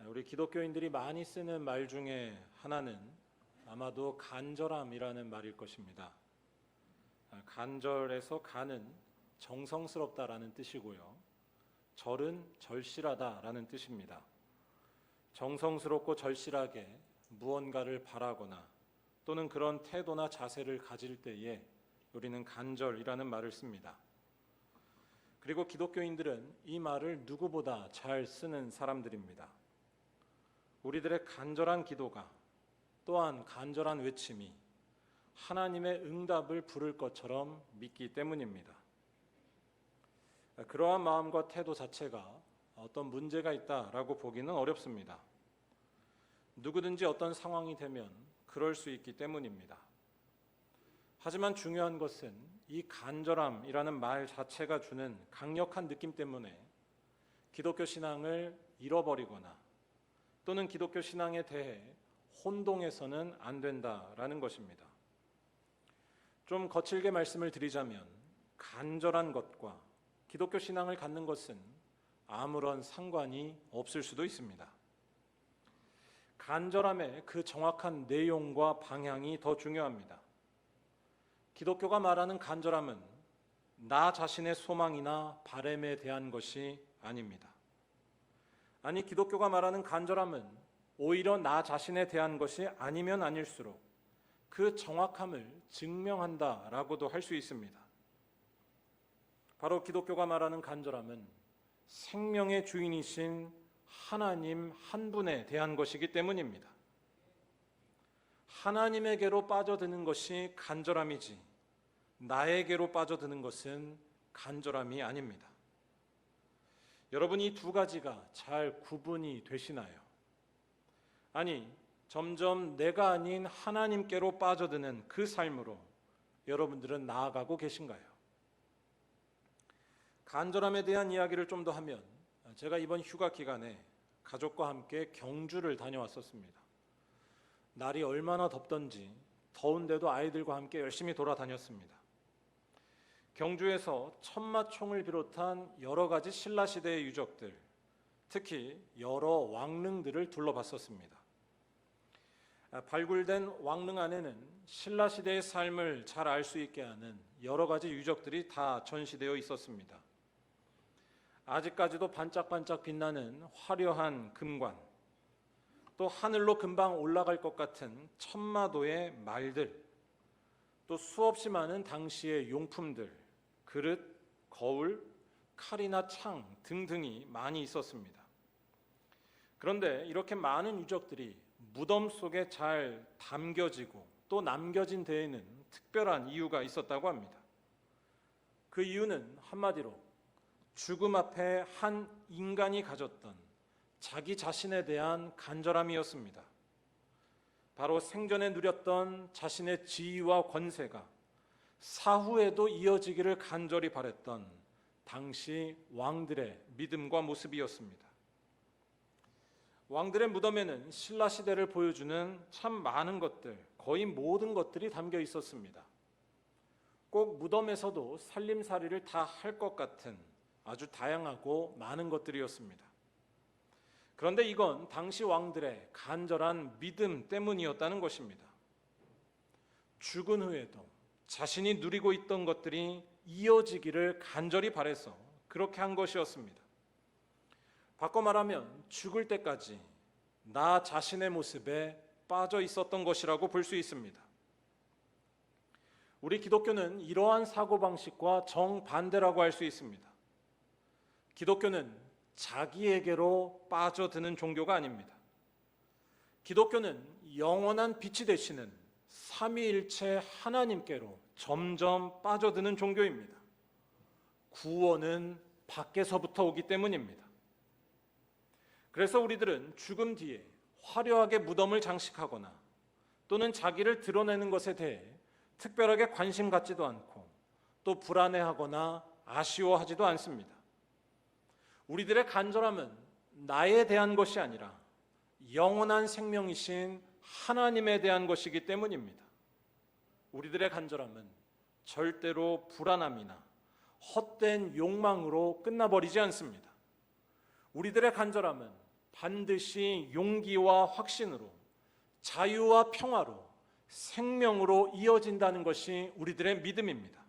우리 기독교인들이 많이 쓰는 말 중에 하나는 아마도 간절함이라는 말일 것입니다. 간절에서 간은 정성스럽다라는 뜻이고요. 절은 절실하다라는 뜻입니다. 정성스럽고 절실하게 무언가를 바라거나 또는 그런 태도나 자세를 가질 때에 우리는 간절이라는 말을 씁니다. 그리고 기독교인들은 이 말을 누구보다 잘 쓰는 사람들입니다. 우리들의 간절한 기도가 또한 간절한 외침이 하나님의 응답을 부를 것처럼 믿기 때문입니다. 그러한 마음과 태도 자체가 어떤 문제가 있다라고 보기는 어렵습니다. 누구든지 어떤 상황이 되면 그럴 수 있기 때문입니다. 하지만 중요한 것은 이 간절함이라는 말 자체가 주는 강력한 느낌 때문에 기독교 신앙을 잃어버리거나 또는 기독교 신앙에 대해 혼동해서는 안 된다라는 것입니다. 좀 거칠게 말씀을 드리자면 간절한 것과 기독교 신앙을 갖는 것은 아무런 상관이 없을 수도 있습니다. 간절함의 그 정확한 내용과 방향이 더 중요합니다. 기독교가 말하는 간절함은 나 자신의 소망이나 바람에 대한 것이 아닙니다. 아니, 기독교가 말하는 간절함은 오히려 나 자신에 대한 것이 아니면 아닐수록 그 정확함을 증명한다라고도 할 수 있습니다. 바로 기독교가 말하는 간절함은 생명의 주인이신 하나님 한 분에 대한 것이기 때문입니다. 하나님에게로 빠져드는 것이 간절함이지 나에게로 빠져드는 것은 간절함이 아닙니다. 여러분, 이 두 가지가 잘 구분이 되시나요? 아니, 점점 내가 아닌 하나님께로 빠져드는 그 삶으로 여러분들은 나아가고 계신가요? 간절함에 대한 이야기를 좀 더 하면 제가 이번 휴가 기간에 가족과 함께 경주를 다녀왔었습니다. 날이 얼마나 덥던지 더운데도 아이들과 함께 열심히 돌아다녔습니다. 경주에서 천마총을 비롯한 여러 가지 신라시대의 유적들, 특히 여러 왕릉들을 둘러봤었습니다. 발굴된 왕릉 안에는 신라시대의 삶을 잘 알 수 있게 하는 여러 가지 유적들이 다 전시되어 있었습니다. 아직까지도 반짝반짝 빛나는 화려한 금관, 또 하늘로 금방 올라갈 것 같은 천마도의 말들, 또 수없이 많은 당시의 용품들, 그릇, 거울, 칼이나 창 등등이 많이 있었습니다. 그런데 이렇게 많은 유적들이 무덤 속에 잘 담겨지고 또 남겨진 데에는 특별한 이유가 있었다고 합니다. 그 이유는 한마디로 죽음 앞에 한 인간이 가졌던 자기 자신에 대한 간절함이었습니다. 바로 생전에 누렸던 자신의 지위와 권세가 사후에도 이어지기를 간절히 바랬던 당시 왕들의 믿음과 모습이었습니다. 왕들의 무덤에는 신라시대를 보여주는 참 많은 것들, 거의 모든 것들이 담겨 있었습니다. 꼭 무덤에서도 살림살이를 다 할 것 같은 아주 다양하고 많은 것들이었습니다. 그런데 이건 당시 왕들의 간절한 믿음 때문이었다는 것입니다. 죽은 후에도 자신이 누리고 있던 것들이 이어지기를 간절히 바라서 그렇게 한 것이었습니다. 바꿔 말하면 죽을 때까지 나 자신의 모습에 빠져 있었던 것이라고 볼 수 있습니다. 우리 기독교는 이러한 사고방식과 정반대라고 할 수 있습니다. 기독교는 자기에게로 빠져드는 종교가 아닙니다. 기독교는 영원한 빛이 되시는 삼위일체 하나님께로 점점 빠져드는 종교입니다. 구원은 밖에서부터 오기 때문입니다. 그래서 우리들은 죽음 뒤에 화려하게 무덤을 장식하거나 또는 자기를 드러내는 것에 대해 특별하게 관심 갖지도 않고 또 불안해하거나 아쉬워하지도 않습니다. 우리들의 간절함은 나에 대한 것이 아니라 영원한 생명이신 하나님에 대한 것이기 때문입니다. 우리들의 간절함은 절대로 불안함이나 헛된 욕망으로 끝나버리지 않습니다. 우리들의 간절함은 반드시 용기와 확신으로, 자유와 평화로, 생명으로 이어진다는 것이 우리들의 믿음입니다.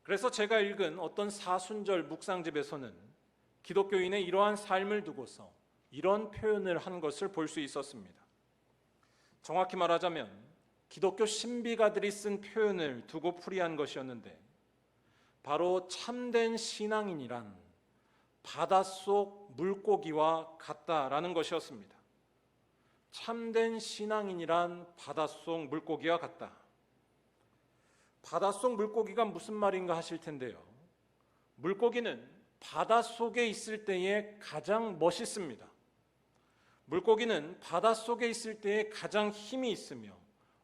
그래서 제가 읽은 어떤 사순절 묵상집에서는 기독교인의 이러한 삶을 두고서 이런 표현을 한 것을 볼 수 있었습니다. 정확히 말하자면 기독교 신비가들이 쓴 표현을 두고 풀이한 것이었는데, 바로 참된 신앙인이란 바닷속 물고기와 같다라는 것이었습니다. 참된 신앙인이란 바닷속 물고기와 같다. 바닷속 물고기가 무슨 말인가 하실 텐데요. 물고기는 바닷속에 있을 때에 가장 멋있습니다. 물고기는 바닷속에 있을 때에 가장 힘이 있으며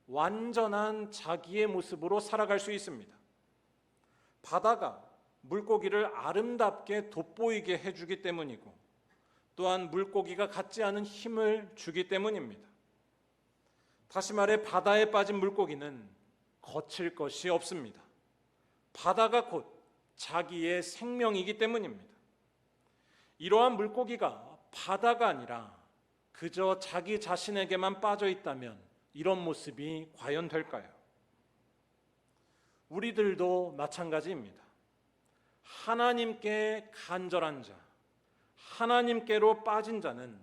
완전한 자기의 모습으로 살아갈 수 있습니다. 바다가 물고기를 아름답게 돋보이게 해주기 때문이고, 또한 물고기가 갖지 않은 힘을 주기 때문입니다. 다시 말해 바다에 빠진 물고기는 거칠 것이 없습니다. 바다가 곧 자기의 생명이기 때문입니다. 이러한 물고기가 바다가 아니라 그저 자기 자신에게만 빠져 있다면 이런 모습이 과연 될까요? 우리들도 마찬가지입니다. 하나님께 간절한 자, 하나님께로 빠진 자는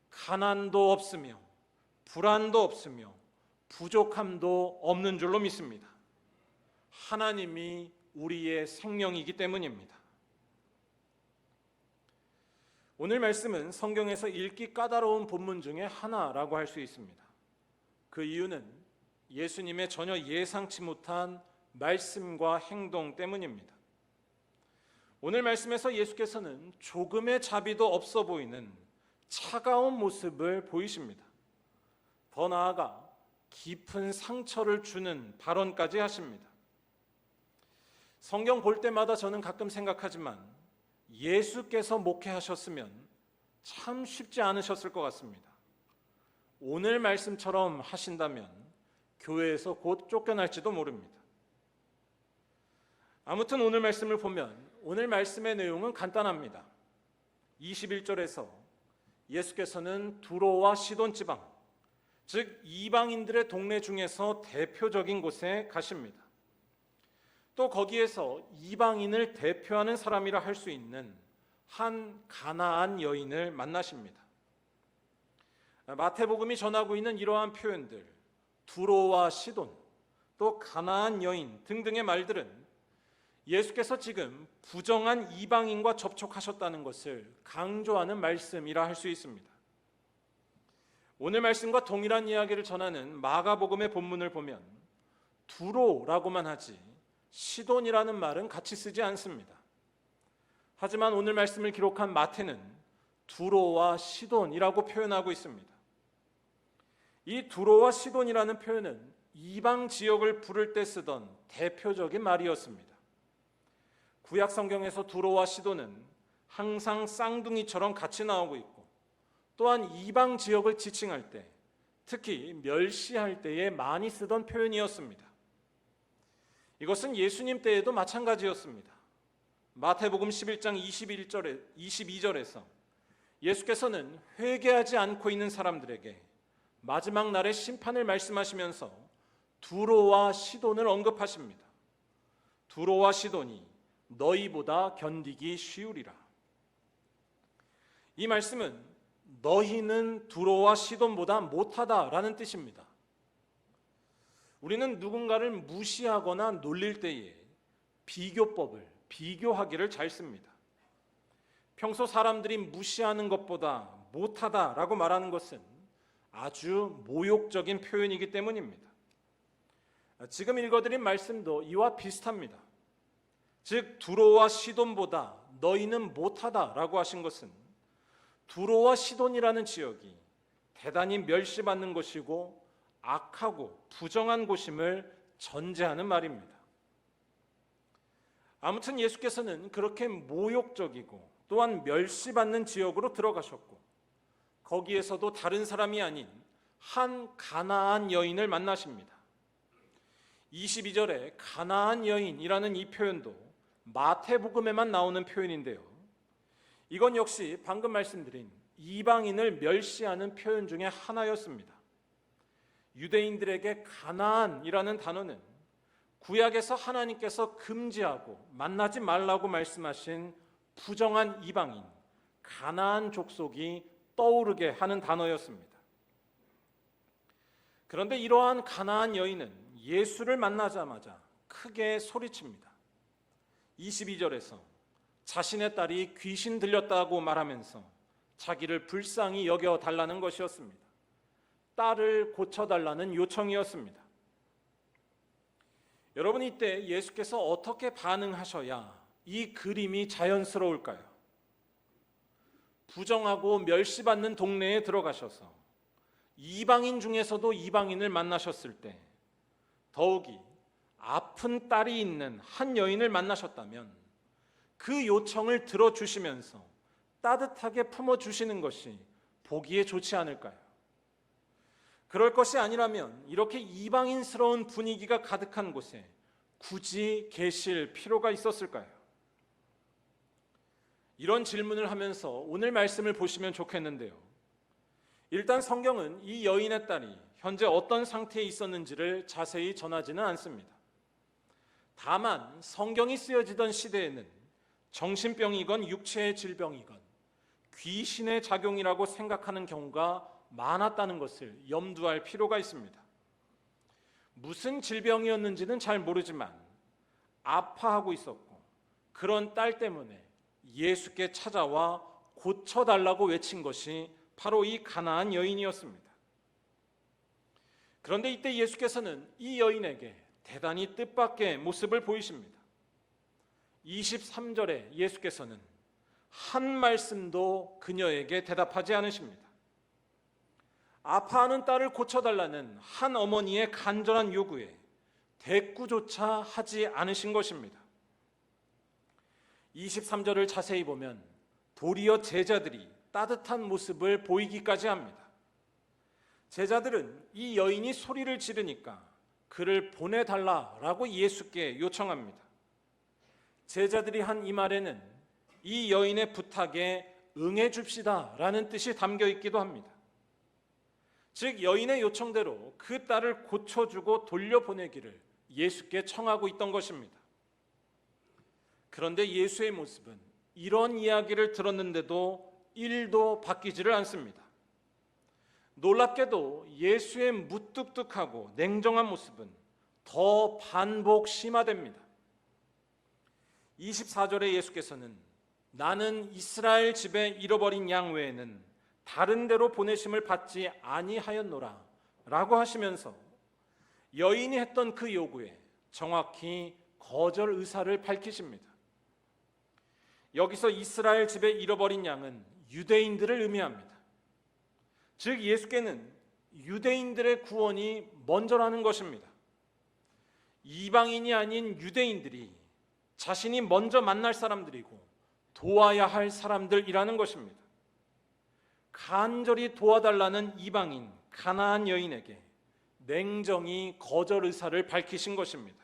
가난도 없으며 불안도 없으며 부족함도 없는 줄로 믿습니다. 하나님이 우리의 생명이기 때문입니다. 오늘 말씀은 성경에서 읽기 까다로운 본문 중에 하나라고 할 수 있습니다. 그 이유는 예수님의 전혀 예상치 못한 말씀과 행동 때문입니다. 오늘 말씀에서 예수께서는 조금의 자비도 없어 보이는 차가운 모습을 보이십니다. 더 나아가 깊은 상처를 주는 발언까지 하십니다. 성경 볼 때마다 저는 가끔 생각하지만 예수께서 목회하셨으면 참 쉽지 않으셨을 것 같습니다. 오늘 말씀처럼 하신다면 교회에서 곧 쫓겨날지도 모릅니다. 아무튼 오늘 말씀을 보면 오늘 말씀의 내용은 간단합니다. 21절에서 예수께서는 두로와 시돈 지방, 즉 이방인들의 동네 중에서 대표적인 곳에 가십니다. 또 거기에서 이방인을 대표하는 사람이라 할 수 있는 한 가나안 여인을 만나십니다. 마태복음이 전하고 있는 이러한 표현들, 두로와 시돈, 또 가나안 여인 등등의 말들은 예수께서 지금 부정한 이방인과 접촉하셨다는 것을 강조하는 말씀이라 할 수 있습니다. 오늘 말씀과 동일한 이야기를 전하는 마가복음의 본문을 보면 두로라고만 하지 시돈이라는 말은 같이 쓰지 않습니다. 하지만 오늘 말씀을 기록한 마태는 두로와 시돈이라고 표현하고 있습니다. 이 두로와 시돈이라는 표현은 이방 지역을 부를 때 쓰던 대표적인 말이었습니다. 구약 성경에서 두로와 시돈은 항상 쌍둥이처럼 같이 나오고 있고, 또한 이방 지역을 지칭할 때, 특히 멸시할 때에 많이 쓰던 표현이었습니다. 이것은 예수님 때에도 마찬가지였습니다. 마태복음 11장 22절에서 예수께서는 회개하지 않고 있는 사람들에게 마지막 날의 심판을 말씀하시면서 두로와 시돈을 언급하십니다. 두로와 시돈이 너희보다 견디기 쉬우리라. 이 말씀은 너희는 두로와 시돈보다 못하다라는 뜻입니다. 우리는 누군가를 무시하거나 놀릴 때에 비교법을, 비교하기를 잘 씁니다. 평소 사람들이 무시하는 것보다 못하다라고 말하는 것은 아주 모욕적인 표현이기 때문입니다. 지금 읽어드린 말씀도 이와 비슷합니다. 즉 두로와 시돈보다 너희는 못하다라고 하신 것은 두로와 시돈이라는 지역이 대단히 멸시받는 곳이고 악하고 부정한 곳임을 전제하는 말입니다. 아무튼 예수께서는 그렇게 모욕적이고 또한 멸시받는 지역으로 들어가셨고, 거기에서도 다른 사람이 아닌 한 가나안 여인을 만나십니다. 22절에 가나안 여인이라는 이 표현도 마태복음에만 나오는 표현인데요, 이건 역시 방금 말씀드린 이방인을 멸시하는 표현 중에 하나였습니다. 유대인들에게 가나안이라는 단어는 구약에서 하나님께서 금지하고 만나지 말라고 말씀하신 부정한 이방인, 가나안 족속이 떠오르게 하는 단어였습니다. 그런데 이러한 가나안 여인은 예수를 만나자마자 크게 소리칩니다. 22절에서 자신의 딸이 귀신 들렸다고 말하면서 자기를 불쌍히 여겨달라는 것이었습니다. 딸을 고쳐달라는 요청이었습니다. 여러분, 이때 예수께서 어떻게 반응하셔야 이 그림이 자연스러울까요? 부정하고 멸시받는 동네에 들어가셔서 이방인 중에서도 이방인을 만나셨을 때, 더욱이 아픈 딸이 있는 한 여인을 만나셨다면 그 요청을 들어주시면서 따뜻하게 품어주시는 것이 보기에 좋지 않을까요? 그럴 것이 아니라면 이렇게 이방인스러운 분위기가 가득한 곳에 굳이 계실 필요가 있었을까요? 이런 질문을 하면서 오늘 말씀을 보시면 좋겠는데요. 일단 성경은 이 여인의 딸이 현재 어떤 상태에 있었는지를 자세히 전하지는 않습니다. 다만 성경이 쓰여지던 시대에는 정신병이건 육체의 질병이건 귀신의 작용이라고 생각하는 경우가 많았다는 것을 염두할 필요가 있습니다. 무슨 질병이었는지는 잘 모르지만 아파하고 있었고, 그런 딸 때문에 예수께 찾아와 고쳐달라고 외친 것이 바로 이 가나안 여인이었습니다. 그런데 이때 예수께서는 이 여인에게 대단히 뜻밖의 모습을 보이십니다. 23절에 예수께서는 한 말씀도 그녀에게 대답하지 않으십니다. 아파하는 딸을 고쳐달라는 한 어머니의 간절한 요구에 대꾸조차 하지 않으신 것입니다. 23절을 자세히 보면 도리어 제자들이 따뜻한 모습을 보이기까지 합니다. 제자들은 이 여인이 소리를 지르니까 그를 보내달라라고 예수께 요청합니다. 제자들이 한 이 말에는 이 여인의 부탁에 응해줍시다라는 뜻이 담겨 있기도 합니다. 즉 여인의 요청대로 그 딸을 고쳐주고 돌려보내기를 예수께 청하고 있던 것입니다. 그런데 예수의 모습은 이런 이야기를 들었는데도 1도 바뀌지를 않습니다. 놀랍게도 예수의 무뚝뚝하고 냉정한 모습은 더 반복 심화됩니다. 24절에 예수께서는 나는 이스라엘 집에 잃어버린 양 외에는 다른 데로 보내심을 받지 아니하였노라 라고 하시면서 여인이 했던 그 요구에 정확히 거절 의사를 밝히십니다. 여기서 이스라엘 집에 잃어버린 양은 유대인들을 의미합니다. 즉 예수께는 유대인들의 구원이 먼저라는 것입니다. 이방인이 아닌 유대인들이 자신이 먼저 만날 사람들이고 도와야 할 사람들이라는 것입니다. 간절히 도와달라는 이방인 가나안 여인에게 냉정히 거절 의사를 밝히신 것입니다.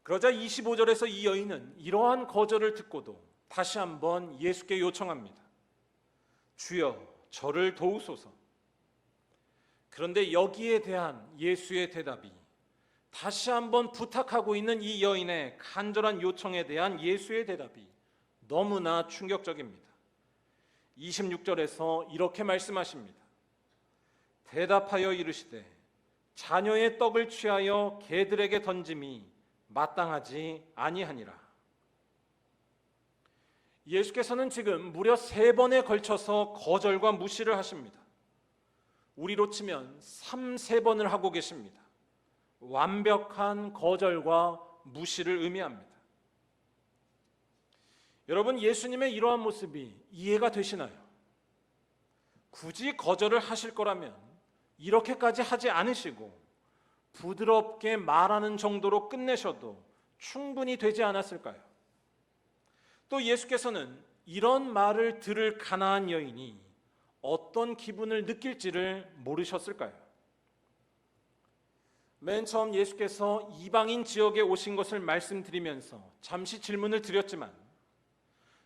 그러자 25절에서 이 여인은 이러한 거절을 듣고도 다시 한번 예수께 요청합니다. 주여, 저를 도우소서. 그런데 여기에 대한 예수의 대답이 다시 한번 부탁하고 있는 이 여인의 간절한 요청에 대한 예수의 대답이 너무나 충격적입니다. 26절에서 이렇게 말씀하십니다. 대답하여 이르시되 자녀의 떡을 취하여 개들에게 던짐이 마땅하지 아니하니라. 예수께서는 지금 무려 3번에 걸쳐서 거절과 무시를 하십니다. 우리로 치면 3-4번을 하고 계십니다. 완벽한 거절과 무시를 의미합니다. 여러분, 예수님의 이러한 모습이 이해가 되시나요? 굳이 거절을 하실 거라면 이렇게까지 하지 않으시고 부드럽게 말하는 정도로 끝내셔도 충분히 되지 않았을까요? 또 예수께서는 이런 말을 들을 가나안 여인이 어떤 기분을 느낄지를 모르셨을까요? 맨 처음 예수께서 이방인 지역에 오신 것을 말씀드리면서 잠시 질문을 드렸지만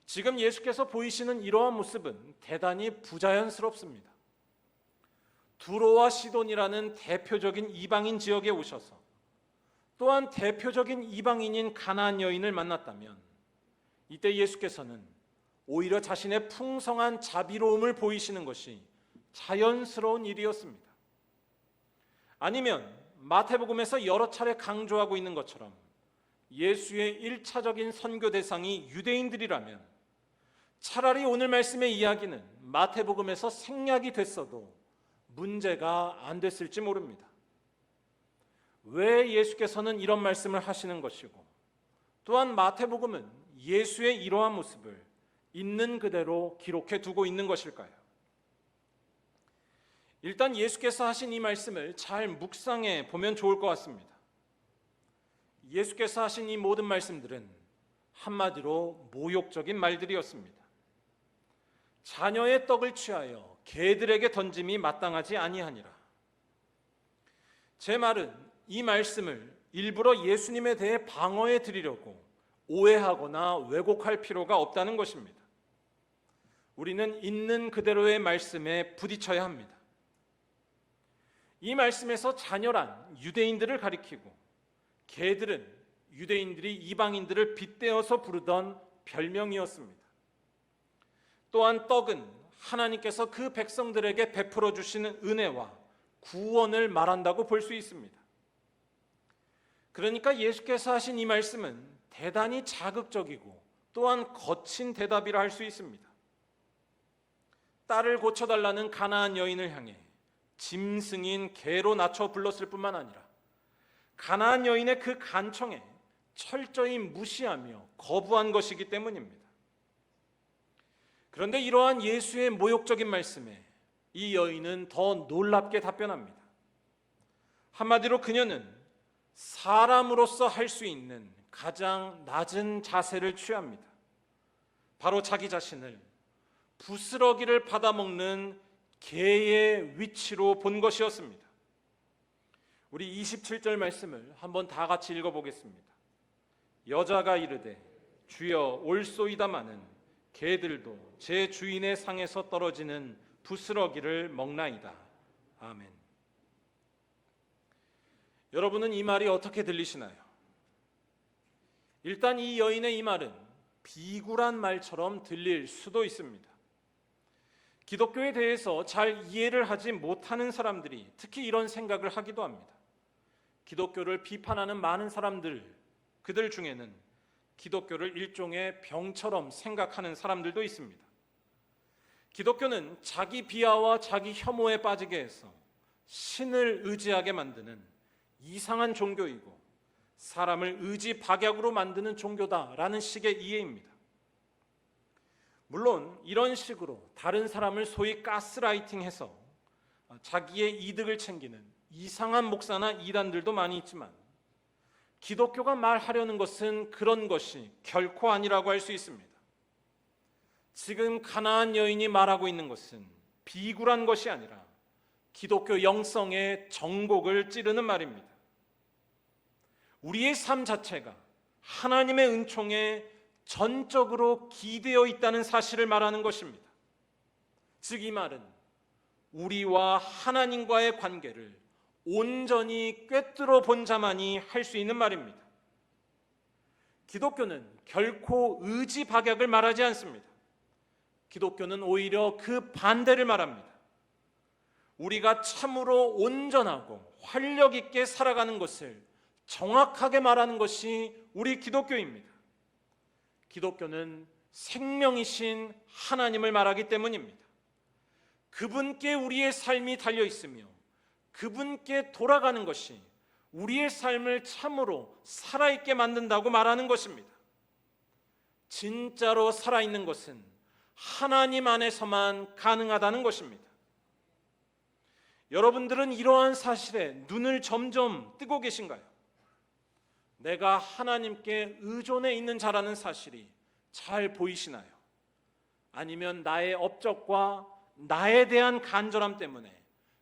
지금 예수께서 보이시는 이러한 모습은 대단히 부자연스럽습니다. 두로와 시돈이라는 대표적인 이방인 지역에 오셔서 또한 대표적인 이방인인 가나안 여인을 만났다면 이때 예수께서는 오히려 자신의 풍성한 자비로움을 보이시는 것이 자연스러운 일이었습니다. 아니면 마태복음에서 여러 차례 강조하고 있는 것처럼 예수의 1차적인 선교 대상이 유대인들이라면 차라리 오늘 말씀의 이야기는 마태복음에서 생략이 됐어도 문제가 안 됐을지 모릅니다. 왜 예수께서는 이런 말씀을 하시는 것이고 또한 마태복음은 예수의 이러한 모습을 있는 그대로 기록해 두고 있는 것일까요? 일단 예수께서 하신 이 말씀을 잘 묵상해 보면 좋을 것 같습니다. 예수께서 하신 이 모든 말씀들은 한마디로 모욕적인 말들이었습니다. 자녀의 떡을 취하여 개들에게 던짐이 마땅하지 아니하니라. 제 말은 이 말씀을 일부러 예수님에 대해 방어해 드리려고 오해하거나 왜곡할 필요가 없다는 것입니다. 우리는 있는 그대로의 말씀에 부딪혀야 합니다. 이 말씀에서 자녀란 유대인들을 가리키고 개들은 유대인들이 이방인들을 빗대어서 부르던 별명이었습니다. 또한 떡은 하나님께서 그 백성들에게 베풀어 주시는 은혜와 구원을 말한다고 볼 수 있습니다. 그러니까 예수께서 하신 이 말씀은 대단히 자극적이고 또한 거친 대답이라 할 수 있습니다. 딸을 고쳐달라는 가나안 여인을 향해 짐승인 개로 낮춰 불렀을 뿐만 아니라 가나안 여인의 그 간청에 철저히 무시하며 거부한 것이기 때문입니다. 그런데 이러한 예수의 모욕적인 말씀에 이 여인은 더 놀랍게 답변합니다. 한마디로 그녀는 사람으로서 할 수 있는 가장 낮은 자세를 취합니다. 바로 자기 자신을 부스러기를 받아먹는 개의 위치로 본 것이었습니다. 우리 27절 말씀을 한번 다 같이 읽어보겠습니다. 여자가 이르되 주여 올소이다마는 개들도 제 주인의 상에서 떨어지는 부스러기를 먹나이다. 아멘. 여러분은 이 말이 어떻게 들리시나요? 일단 이 여인의 이 말은 비굴한 말처럼 들릴 수도 있습니다. 기독교에 대해서 잘 이해를 하지 못하는 사람들이 특히 이런 생각을 하기도 합니다. 기독교를 비판하는 많은 사람들, 그들 중에는 기독교를 일종의 병처럼 생각하는 사람들도 있습니다. 기독교는 자기 비하와 자기 혐오에 빠지게 해서 신을 의지하게 만드는 이상한 종교이고 사람을 의지 박약으로 만드는 종교다라는 식의 이해입니다. 물론 이런 식으로 다른 사람을 소위 가스라이팅해서 자기의 이득을 챙기는 이상한 목사나 이단들도 많이 있지만 기독교가 말하려는 것은 그런 것이 결코 아니라고 할 수 있습니다. 지금 가나안 여인이 말하고 있는 것은 비굴한 것이 아니라 기독교 영성의 정곡을 찌르는 말입니다. 우리의 삶 자체가 하나님의 은총에 전적으로 기대어 있다는 사실을 말하는 것입니다. 즉 이 말은 우리와 하나님과의 관계를 온전히 꿰뚫어 본 자만이 할 수 있는 말입니다. 기독교는 결코 의지 박약을 말하지 않습니다. 기독교는 오히려 그 반대를 말합니다. 우리가 참으로 온전하고 활력 있게 살아가는 것을 정확하게 말하는 것이 우리 기독교입니다. 기독교는 생명이신 하나님을 말하기 때문입니다. 그분께 우리의 삶이 달려 있으며 그분께 돌아가는 것이 우리의 삶을 참으로 살아있게 만든다고 말하는 것입니다. 진짜로 살아있는 것은 하나님 안에서만 가능하다는 것입니다. 여러분들은 이러한 사실에 눈을 점점 뜨고 계신가요? 내가 하나님께 의존해 있는 자라는 사실이 잘 보이시나요? 아니면 나의 업적과 나에 대한 간절함 때문에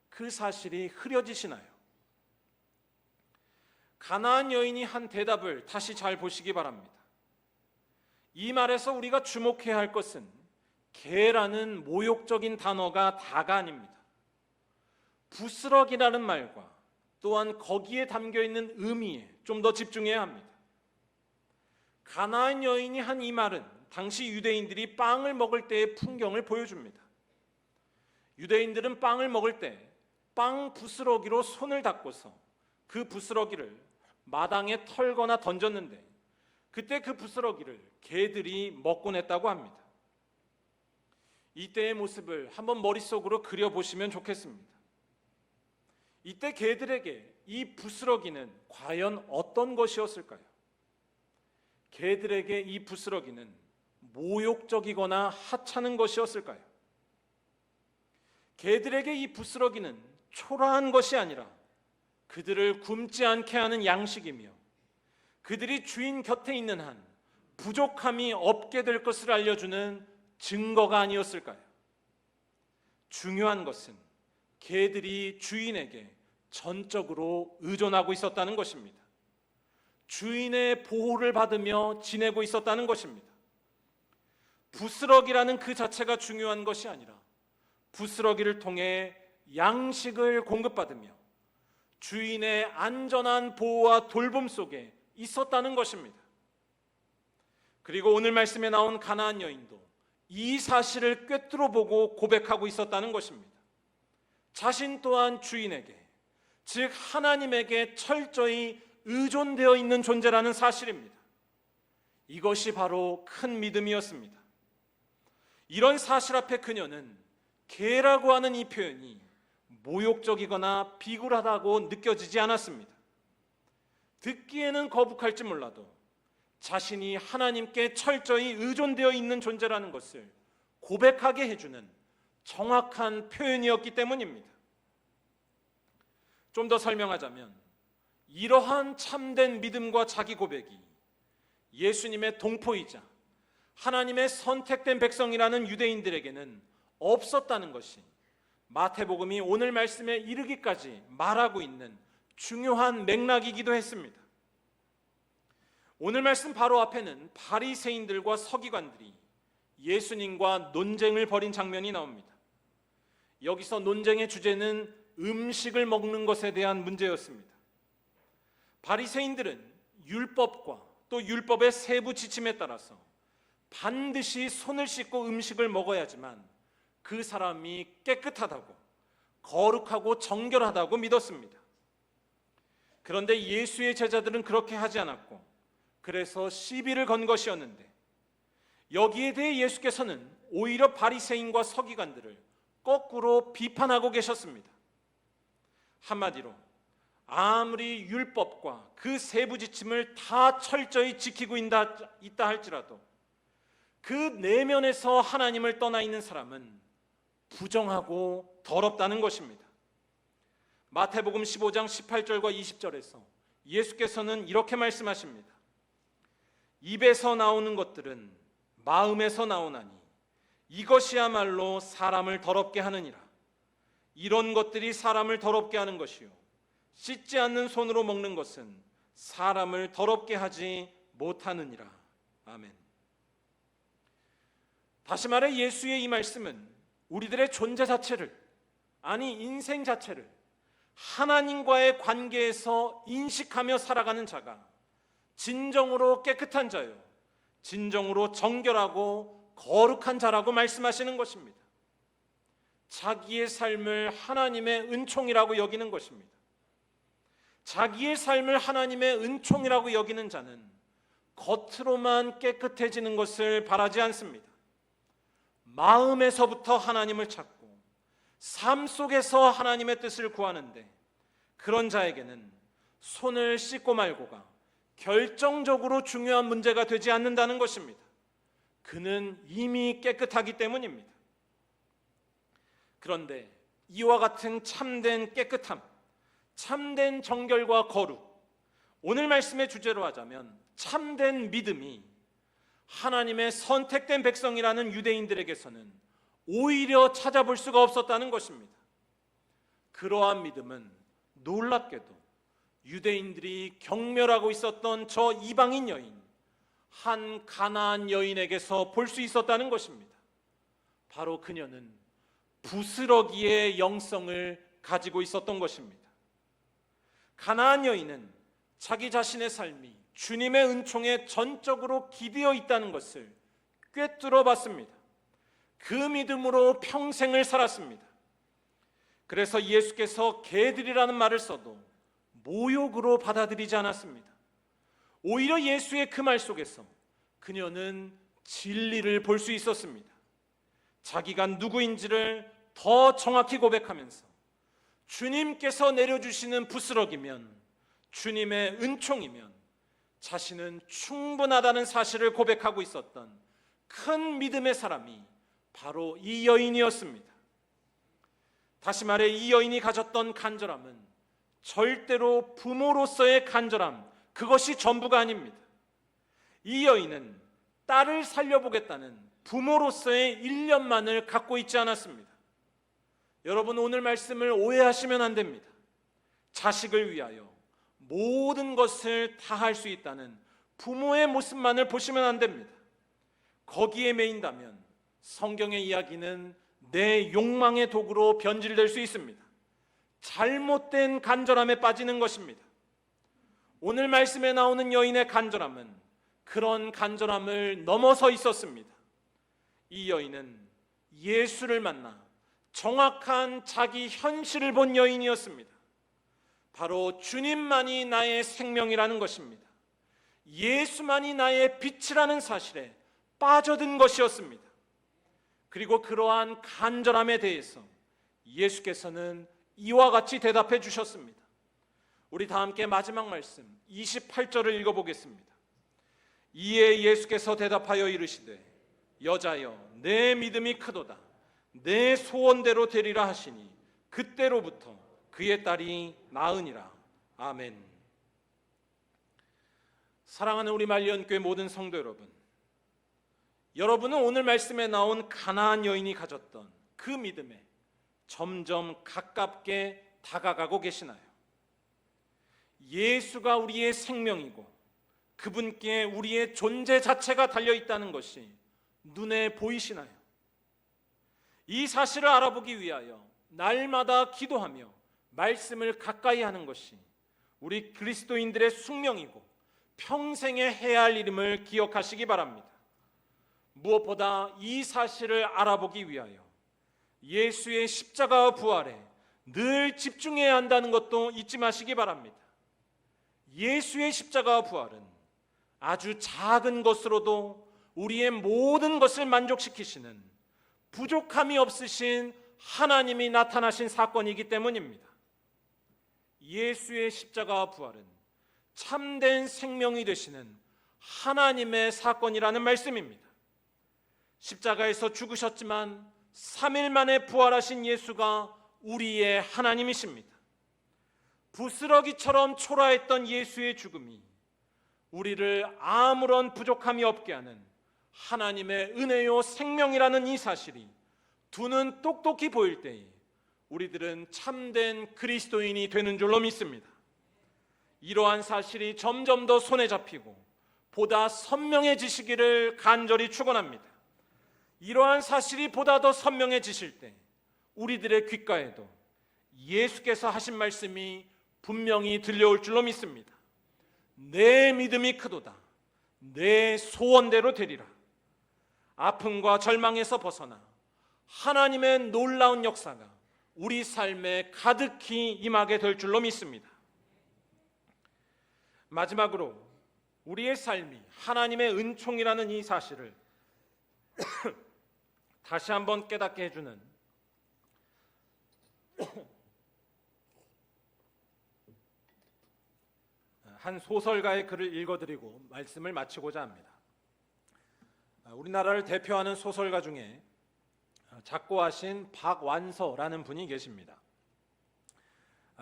그 사실이 흐려지시나요? 가나안 여인이 한 대답을 다시 잘 보시기 바랍니다. 이 말에서 우리가 주목해야 할 것은 개라는 모욕적인 단어가 다가 아닙니다. 부스럭이라는 말과 또한 거기에 담겨있는 의미에 좀 더 집중해야 합니다. 가나안 여인이 한 이 말은 당시 유대인들이 빵을 먹을 때의 풍경을 보여줍니다. 유대인들은 빵을 먹을 때 빵 부스러기로 손을 닦고서 그 부스러기를 마당에 털거나 던졌는데 그때 그 부스러기를 개들이 먹곤 했다고 합니다. 이때의 모습을 한번 머릿속으로 그려보시면 좋겠습니다. 이때 개들에게 이 부스러기는 과연 어떤 것이었을까요? 개들에게 이 부스러기는 모욕적이거나 하찮은 것이었을까요? 개들에게 이 부스러기는 초라한 것이 아니라 그들을 굶지 않게 하는 양식이며 그들이 주인 곁에 있는 한 부족함이 없게 될 것을 알려주는 증거가 아니었을까요? 중요한 것은 개들이 주인에게 전적으로 의존하고 있었다는 것입니다. 주인의 보호를 받으며 지내고 있었다는 것입니다. 부스러기라는 그 자체가 중요한 것이 아니라 부스러기를 통해 양식을 공급받으며 주인의 안전한 보호와 돌봄 속에 있었다는 것입니다. 그리고 오늘 말씀에 나온 가나안 여인도 이 사실을 꿰뚫어 보고 고백하고 있었다는 것입니다. 자신 또한 주인에게, 즉 하나님에게 철저히 의존되어 있는 존재라는 사실입니다. 이것이 바로 큰 믿음이었습니다. 이런 사실 앞에 그녀는 개라고 하는 이 표현이 모욕적이거나 비굴하다고 느껴지지 않았습니다. 듣기에는 거북할지 몰라도 자신이 하나님께 철저히 의존되어 있는 존재라는 것을 고백하게 해주는 정확한 표현이었기 때문입니다. 좀 더 설명하자면 이러한 참된 믿음과 자기 고백이 예수님의 동포이자 하나님의 선택된 백성이라는 유대인들에게는 없었다는 것이 마태복음이 오늘 말씀에 이르기까지 말하고 있는 중요한 맥락이기도 했습니다. 오늘 말씀 바로 앞에는 바리새인들과 서기관들이 예수님과 논쟁을 벌인 장면이 나옵니다. 여기서 논쟁의 주제는 음식을 먹는 것에 대한 문제였습니다. 바리새인들은 율법과 또 율법의 세부 지침에 따라서 반드시 손을 씻고 음식을 먹어야지만 그 사람이 깨끗하다고, 거룩하고 정결하다고 믿었습니다. 그런데 예수의 제자들은 그렇게 하지 않았고 그래서 시비를 건 것이었는데 여기에 대해 예수께서는 오히려 바리새인과 서기관들을 거꾸로 비판하고 계셨습니다. 한마디로 아무리 율법과 그 세부 지침을 다 철저히 지키고 있다 할지라도 그 내면에서 하나님을 떠나 있는 사람은 부정하고 더럽다는 것입니다. 마태복음 15장 18절과 20절에서 예수께서는 이렇게 말씀하십니다. 입에서 나오는 것들은 마음에서 나오나니 이것이야말로 사람을 더럽게 하느니라. 이런 것들이 사람을 더럽게 하는 것이요 씻지 않는 손으로 먹는 것은 사람을 더럽게 하지 못하느니라. 아멘. 다시 말해 예수의 이 말씀은 우리들의 존재 자체를, 아니 인생 자체를 하나님과의 관계에서 인식하며 살아가는 자가 진정으로 깨끗한 자요, 진정으로 정결하고 거룩한 자라고 말씀하시는 것입니다. 자기의 삶을 하나님의 은총이라고 여기는 것입니다. 자기의 삶을 하나님의 은총이라고 여기는 자는 겉으로만 깨끗해지는 것을 바라지 않습니다. 마음에서부터 하나님을 찾고 삶 속에서 하나님의 뜻을 구하는데 그런 자에게는 손을 씻고 말고가 결정적으로 중요한 문제가 되지 않는다는 것입니다. 그는 이미 깨끗하기 때문입니다. 그런데 이와 같은 참된 깨끗함, 참된 정결과 거룩, 오늘 말씀의 주제로 하자면 참된 믿음이 하나님의 선택된 백성이라는 유대인들에게서는 오히려 찾아볼 수가 없었다는 것입니다. 그러한 믿음은 놀랍게도 유대인들이 경멸하고 있었던 저 이방인 여인, 한 가나안 여인에게서 볼 수 있었다는 것입니다. 바로 그녀는 부스러기의 영성을 가지고 있었던 것입니다. 가나안 여인은 자기 자신의 삶이 주님의 은총에 전적으로 기대어 있다는 것을 꿰뚫어 봤습니다. 그 믿음으로 평생을 살았습니다. 그래서 예수께서 개들이라는 말을 써도 모욕으로 받아들이지 않았습니다. 오히려 예수의 그 말 속에서 그녀는 진리를 볼 수 있었습니다. 자기가 누구인지를 더 정확히 고백하면서 주님께서 내려주시는 부스러기면, 주님의 은총이면 자신은 충분하다는 사실을 고백하고 있었던 큰 믿음의 사람이 바로 이 여인이었습니다. 다시 말해 이 여인이 가졌던 간절함은 절대로 부모로서의 간절함, 그것이 전부가 아닙니다. 이 여인은 딸을 살려보겠다는 부모로서의 일념만을 갖고 있지 않았습니다. 여러분, 오늘 말씀을 오해하시면 안 됩니다. 자식을 위하여 모든 것을 다 할 수 있다는 부모의 모습만을 보시면 안 됩니다. 거기에 매인다면 성경의 이야기는 내 욕망의 도구로 변질될 수 있습니다. 잘못된 간절함에 빠지는 것입니다. 오늘 말씀에 나오는 여인의 간절함은 그런 간절함을 넘어서 있었습니다. 이 여인은 예수를 만나 정확한 자기 현실을 본 여인이었습니다. 바로 주님만이 나의 생명이라는 것입니다. 예수만이 나의 빛이라는 사실에 빠져든 것이었습니다. 그리고 그러한 간절함에 대해서 예수께서는 이와 같이 대답해 주셨습니다. 우리 다 함께 마지막 말씀 28절을 읽어보겠습니다. 이에 예수께서 대답하여 이르시되 여자여 내 믿음이 크도다. 내 소원대로 되리라 하시니 그때로부터 그의 딸이 나으니라. 아멘. 사랑하는 우리 말리언교회 모든 성도 여러분, 여러분은 오늘 말씀에 나온 가나안 여인이 가졌던 그 믿음에 점점 가깝게 다가가고 계시나요? 예수가 우리의 생명이고 그분께 우리의 존재 자체가 달려있다는 것이 눈에 보이시나요? 이 사실을 알아보기 위하여 날마다 기도하며 말씀을 가까이 하는 것이 우리 그리스도인들의 숙명이고 평생에 해야 할 일임을 기억하시기 바랍니다. 무엇보다 이 사실을 알아보기 위하여 예수의 십자가와 부활에 늘 집중해야 한다는 것도 잊지 마시기 바랍니다. 예수의 십자가와 부활은 아주 작은 것으로도 우리의 모든 것을 만족시키시는 부족함이 없으신 하나님이 나타나신 사건이기 때문입니다. 예수의 십자가와 부활은 참된 생명이 되시는 하나님의 사건이라는 말씀입니다. 십자가에서 죽으셨지만 3일 만에 부활하신 예수가 우리의 하나님이십니다. 부스러기처럼 초라했던 예수의 죽음이 우리를 아무런 부족함이 없게 하는 하나님의 은혜요 생명이라는 이 사실이 두 눈 똑똑히 보일 때에 우리들은 참된 그리스도인이 되는 줄로 믿습니다. 이러한 사실이 점점 더 손에 잡히고 보다 선명해지시기를 간절히 축원합니다. 이러한 사실이 보다 더 선명해지실 때 우리들의 귓가에도 예수께서 하신 말씀이 분명히 들려올 줄로 믿습니다. 내 믿음이 크도다. 내 소원대로 되리라. 아픔과 절망에서 벗어나 하나님의 놀라운 역사가 우리 삶에 가득히 임하게 될 줄로 믿습니다. 마지막으로 우리의 삶이 하나님의 은총이라는 이 사실을 다시 한번 깨닫게 해주는 한 소설가의 글을 읽어드리고 말씀을 마치고자 합니다. 우리나라를 대표하는 소설가 중에 작고하신 박완서라는 분이 계십니다.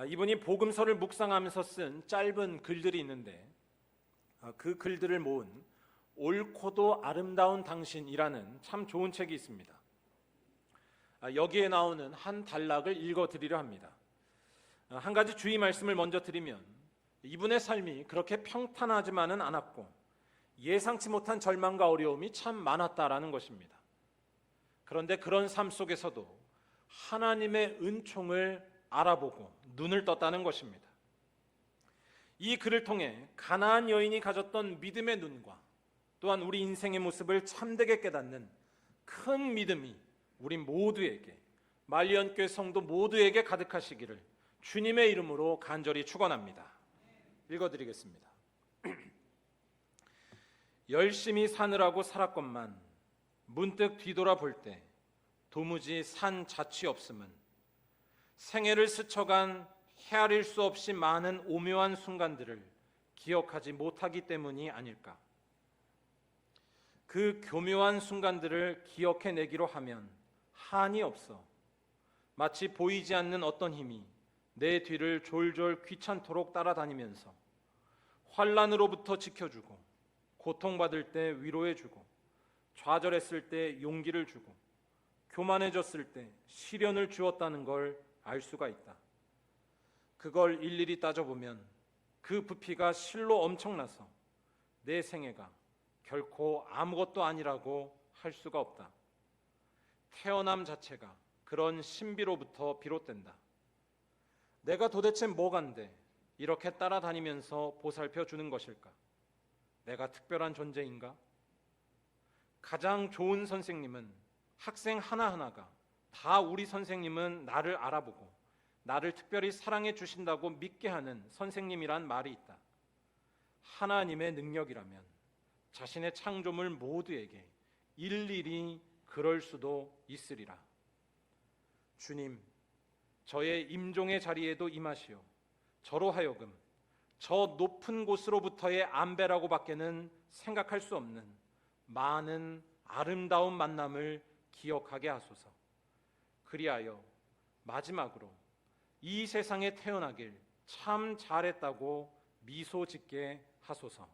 이분이 복음서를 묵상하면서 쓴 짧은 글들이 있는데 그 글들을 모은 옳고도 아름다운 당신이라는 참 좋은 책이 있습니다. 여기에 나오는 한 단락을 읽어드리려 합니다. 한 가지 주의 말씀을 먼저 드리면 이분의 삶이 그렇게 평탄하지만은 않았고 예상치 못한 절망과 어려움이 참 많았다라는 것입니다. 그런데 그런 삶 속에서도 하나님의 은총을 알아보고 눈을 떴다는 것입니다. 이 글을 통해 가나안 여인이 가졌던 믿음의 눈과 또한 우리 인생의 모습을 참되게 깨닫는 큰 믿음이 우리 모두에게, 말리언교회 성도 모두에게 가득하시기를 주님의 이름으로 간절히 축원합니다. 읽어드리겠습니다. 열심히 사느라고 살았건만 문득 뒤돌아볼 때 도무지 산 자취 없음은 생애를 스쳐간 헤아릴 수 없이 많은 오묘한 순간들을 기억하지 못하기 때문이 아닐까. 그 교묘한 순간들을 기억해내기로 하면 한이 없어 마치 보이지 않는 어떤 힘이 내 뒤를 졸졸 귀찮도록 따라다니면서 환난으로부터 지켜주고, 고통받을 때 위로해주고, 좌절했을 때 용기를 주고, 교만해졌을 때 시련을 주었다는 걸 알 수가 있다. 그걸 일일이 따져보면 그 부피가 실로 엄청나서 내 생애가 결코 아무것도 아니라고 할 수가 없다. 태어남 자체가 그런 신비로부터 비롯된다. 내가 도대체 뭐간데 이렇게 따라다니면서 보살펴 주는 것일까? 내가 특별한 존재인가? 가장 좋은 선생님은 학생 하나하나가 다 우리 선생님은 나를 알아보고 나를 특별히 사랑해 주신다고 믿게 하는 선생님이란 말이 있다. 하나님의 능력이라면 자신의 창조물 모두에게 일일이 그럴 수도 있으리라. 주님, 저의 임종의 자리에도 임하시어 저로 하여금 저 높은 곳으로부터의 안배라고 밖에는 생각할 수 없는 많은 아름다운 만남을 기억하게 하소서. 그리하여 마지막으로 이 세상에 태어나길 참 잘했다고 미소 짓게 하소서.